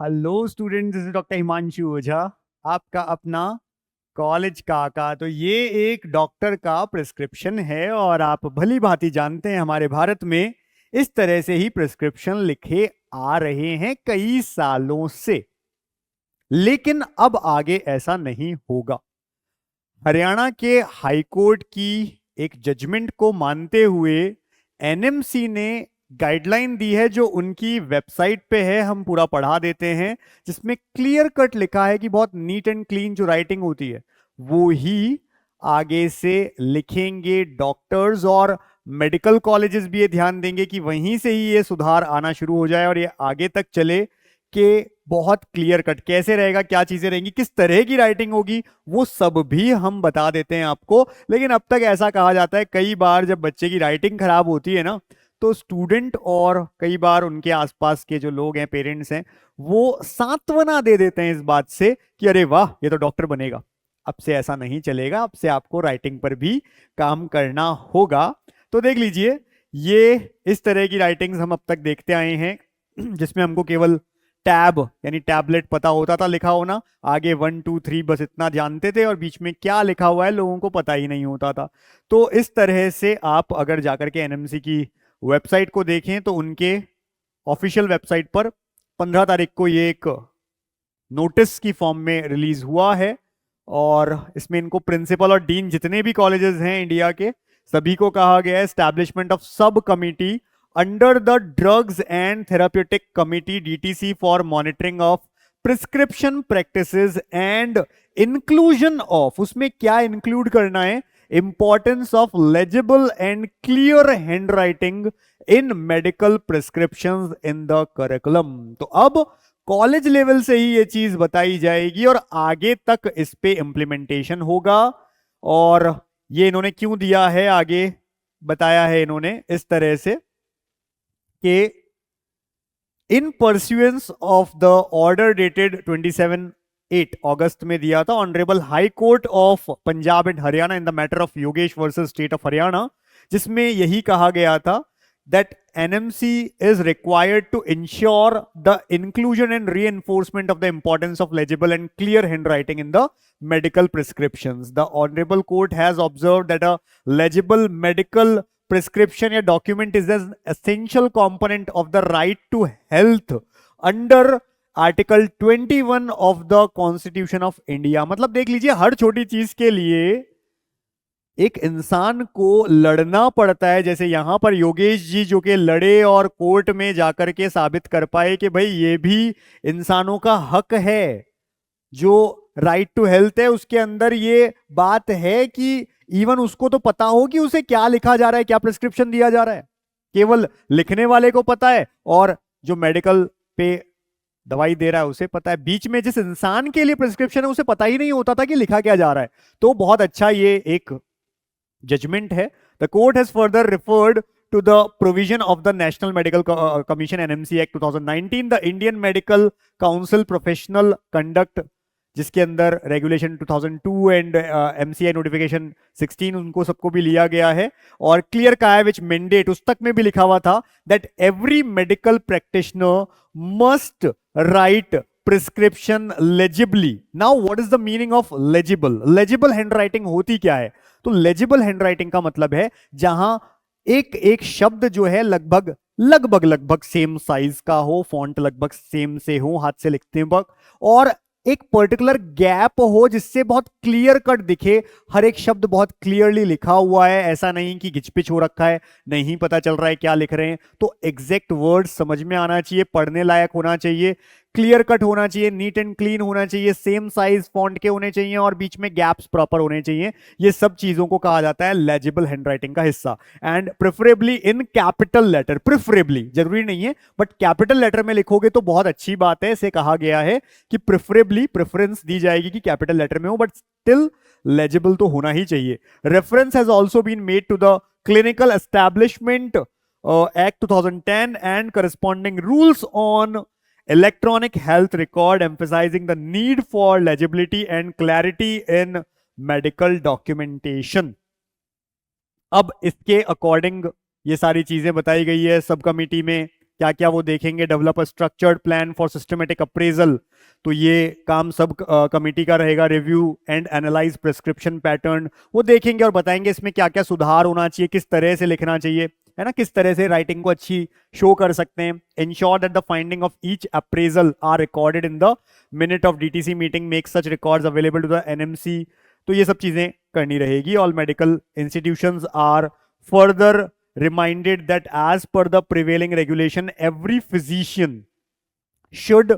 Hello student, this is doctor Himanshu Ojha, आपका अपना college काका। तो ये एक डॉक्टर का प्रिस्क्रिप्शन है और आप भली भांति जानते हैं हमारे भारत में इस तरह से ही प्रिस्क्रिप्शन लिखे आ रहे हैं कई सालों से। लेकिन अब आगे ऐसा नहीं होगा। हरियाणा के हाई कोर्ट की एक जजमेंट को मानते हुए एनएमसी ने गाइडलाइन दी है, जो उनकी वेबसाइट पे है, हम पूरा पढ़ा देते हैं, जिसमें क्लियर कट लिखा है कि बहुत नीट एंड क्लीन जो राइटिंग होती है वो ही आगे से लिखेंगे डॉक्टर्स, और मेडिकल कॉलेजेस भी ये ध्यान देंगे कि वहीं से ही ये सुधार आना शुरू हो जाए और ये आगे तक चले कि बहुत क्लियर कट कैसे रहेगा, क्या चीजें रहेंगी, किस तरह की राइटिंग होगी, वो सब भी हम बता देते हैं आपको। लेकिन अब तक ऐसा कहा जाता है कई बार जब बच्चे की राइटिंग खराब होती है ना, तो स्टूडेंट और कई बार उनके आसपास के जो लोग हैं, पेरेंट्स हैं, वो सांत्वना दे देते हैं इस बात से कि अरे वाह, ये तो डॉक्टर बनेगा। अब से ऐसा नहीं चलेगा, अब से आपको राइटिंग पर भी काम करना होगा। तो देख लीजिए, ये इस तरह की राइटिंग्स हम अब तक देखते आए हैं जिसमें हमको केवल टैब यानी टैबलेट पता होता था लिखा होना, आगे 1 2 3 बस इतना जानते थे, और बीच में क्या लिखा हुआ है लोगों को पता ही नहीं होता था। तो इस तरह से आप अगर जाकर के एनएमसी की वेबसाइट को देखें तो उनके ऑफिशियल वेबसाइट पर 15 तारीख को ये एक नोटिस की फॉर्म में रिलीज हुआ है, और इसमें इनको प्रिंसिपल और डीन जितने भी कॉलेजेस हैं इंडिया के, सभी को कहा गया है एस्टैब्लिशमेंट ऑफ सब committee under the drugs and therapeutic committee DTC for monitoring of prescription practices and inclusion of, उसमें क्या इंक्लूड करना है, importance of legible and clear hand writing in medical prescriptions in the curriculum. तो अब college level से ही ये चीज बताई जाएगी और आगे तक इस पे इम्प्लीमेंटेशन होगा। और ये इन्होंने क्यों दिया है, आगे बताया है इन्होंने इस तरह से कि in pursuance of the order dated 27/8 अगस्त में दिया था honourable high court of Punjab and Haryana in the matter of Yogesh versus state of Haryana, जिसमें यही कहा गया था that NMC is required to ensure the inclusion and reinforcement of the importance of legible and clear handwriting in the medical prescriptions. The Honorable Court has observed that a legible medical prescription या document is an essential component of the right to health under article 21 of the constitution of India. मतलब देख लीजिए, हर छोटी चीज के लिए एक इंसान को लड़ना पड़ता है। जैसे यहां पर योगेश जी जो कि लड़े और कोर्ट में जाकर के साबित कर पाए कि भाई ये भी इंसानों का हक है, जो राइट टू हेल्थ है उसके अंदर ये बात है कि इवन उसको तो पता हो कि उसे क्या लिखा जा रहा है, क्या प्रिस्क्रिप्शन दिया जा रहा है। केवल लिखने वाले को पता है और जो मेडिकल पे दवाई दे रहा है उसे पता है। बीच में जिस इंसान के लिए प्रिस्क्रिप्शन है उसे पता ही नहीं होता था कि लिखा क्या जा रहा है। तो बहुत अच्छा ये एक जजमेंट है। The court has further referred to the provision of the national medical commission NMC act 2019, the Indian medical council professional conduct, जिसके अंदर रेगुलेशन 2002 एंड एमसीआई नोटिफिकेशन 16 उनको सबको भी लिया गया है। और क्लियर कहा है विच मैंडेट, उस तक में भी लिखा हुआ था that every medical practitioner must write prescription legibly. Now what is the meaning of legible? Legible handwriting होती क्या है? तो लेजिबल हैंडराइटिंग का मतलब है जहां एक एक शब्द जो है लगभग लगभग लगभग सेम साइज का हो, फॉन्ट लगभग सेम से हो हाथ से लिखते वक्त, और एक पर्टिकुलर गैप हो जिससे बहुत क्लियर कट दिखे, हर एक शब्द बहुत क्लियरली लिखा हुआ है, ऐसा नहीं कि घिचपिच हो रखा है, नहीं पता चल रहा है क्या लिख रहे हैं। तो एग्जैक्ट वर्ड समझ में आना चाहिए, पढ़ने लायक होना चाहिए, क्लियर कट होना चाहिए, नीट एंड क्लीन होना चाहिए, सेम साइज फॉन्ट के होने चाहिए और बीच में गैप्स प्रॉपर होने चाहिए। ये सब चीजों को कहा जाता है लेजिबल हैंडराइटिंग का हिस्सा। And preferably in capital letter, preferably जरूरी नहीं है बट कैपिटल लेटर में लिखोगे तो बहुत अच्छी बात है। इसे कहा गया है कि प्रेफरेबली प्रेफरेंस दी जाएगी कि कैपिटल लेटर में हो, बट स्टिल लेजिबल तो होना ही चाहिए। Reference has also been made to the clinical establishment act 2010 and corresponding rules on electronic health record, emphasizing the need for legibility and clarity in medical documentation. अब इसके according ये सारी चीजें बताई गई है सब कमिटी में क्या क्या वो देखेंगे, develop a structured plan for systematic appraisal, तो ये काम सब कमेटी का रहेगा। Review and analyse prescription pattern, वो देखेंगे और बताएंगे इसमें क्या क्या सुधार होना चाहिए, किस तरह से लिखना चाहिए, है ना, किस तरह से राइटिंग को अच्छी शो कर सकते हैं। Ensure that the finding of each appraisal are recorded in the minute of DTC meeting, make such records available to the NMC, तो ये सब चीजें करनी रहेगी। All medical institutions are further reminded that as per the prevailing regulation every physician should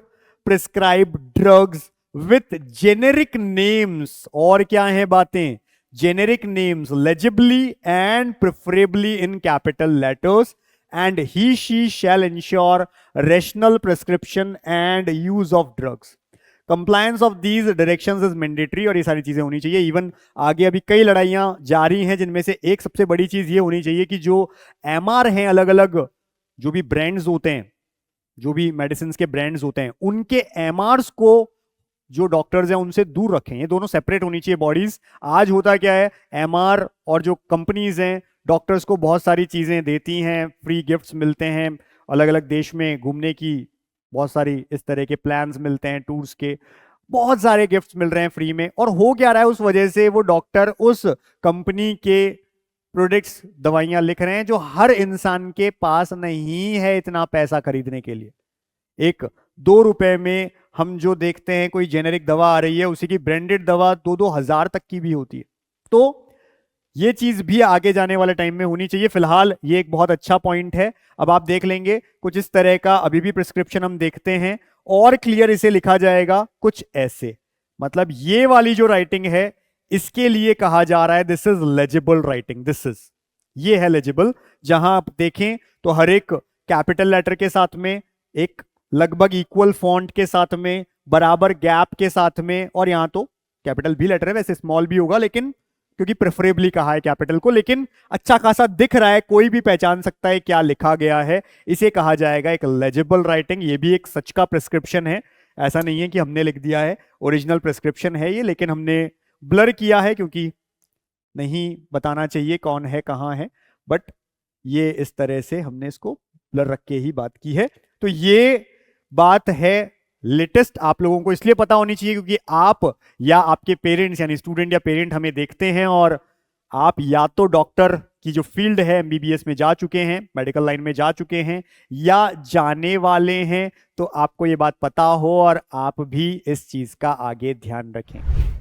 prescribe drugs with generic names, और क्या है बातें, generic names legibly and preferably in capital letters, and he she shall ensure rational prescription and use of drugs. Compliance of these directions is mandatory, और ये सारी चीजें होनी चाहिए। इवन आगे अभी कई लड़ाइयां जारी हैं, जिनमें से एक सबसे बड़ी चीज ये होनी चाहिए कि जो एमआर हैं, अलग अलग जो भी ब्रांड्स होते हैं, जो भी मेडिसिन के ब्रांड्स होते हैं, उनके एमआरस को जो डॉक्टर्स हैं उनसे दूर रखें। ये दोनों सेपरेट होनी चाहिए बॉडीज। आज होता क्या है, एमआर और जो कंपनीज हैं डॉक्टर्स को बहुत सारी चीजें देती हैं, फ्री गिफ्ट्स मिलते हैं, अलग अलग देश में घूमने की बहुत सारी इस तरह के प्लान्स मिलते हैं, टूर्स के बहुत सारे गिफ्ट्स मिल रहे हैं फ्री में। और हो क्या रहा है, उस वजह से वो डॉक्टर उस कंपनी के प्रोडक्ट्स, दवाइयां लिख रहे हैं जो हर इंसान के पास नहीं है इतना पैसा खरीदने के लिए। एक 2 रुपए में हम जो देखते हैं कोई जेनेरिक दवा आ रही है, उसी की ब्रांडेड दवा 2-2 हजार तक की भी होती है। तो ये चीज भी आगे जाने वाले टाइम में होनी चाहिए। फिलहाल ये एक बहुत अच्छा पॉइंट है। अब आप देख लेंगे कुछ इस तरह का अभी भी प्रिस्क्रिप्शन हम देखते हैं, और क्लियर इसे लिखा जाएगा कुछ ऐसे, मतलब ये वाली जो राइटिंग है इसके लिए कहा जा रहा है this is legible writing, this is, ये है लेजिबल। जहां आप देखें तो हर एक कैपिटल लेटर के साथ में, एक लगभग इक्वल फॉन्ट के साथ में, बराबर गैप के साथ में, और यहां तो कैपिटल भी लेटर है, वैसे स्मॉल भी होगा लेकिन क्योंकि प्रेफरेबली कहा है कैपिटल को, लेकिन अच्छा खासा दिख रहा है, कोई भी पहचान सकता है क्या लिखा गया है। इसे कहा जाएगा एक लेजिबल राइटिंग। ये भी एक सच का प्रिस्क्रिप्शन है, ऐसा नहीं है कि हमने लिख दिया है, ओरिजिनल प्रिस्क्रिप्शन है ये, लेकिन हमने ब्लर किया है क्योंकि नहीं बताना चाहिए कौन है कहाँ है, बट ये इस तरह से हमने इसको ब्लर रख के ही बात की है। तो ये बात है लेटेस्ट, आप लोगों को इसलिए पता होनी चाहिए क्योंकि आप या आपके पेरेंट्स यानी स्टूडेंट या पेरेंट हमें देखते हैं, और आप या तो डॉक्टर की जो फील्ड है एमबीबीएस में जा चुके हैं, मेडिकल लाइन में जा चुके हैं, या जाने वाले हैं, तो आपको ये बात पता हो और आप भी इस चीज का आगे ध्यान रखें।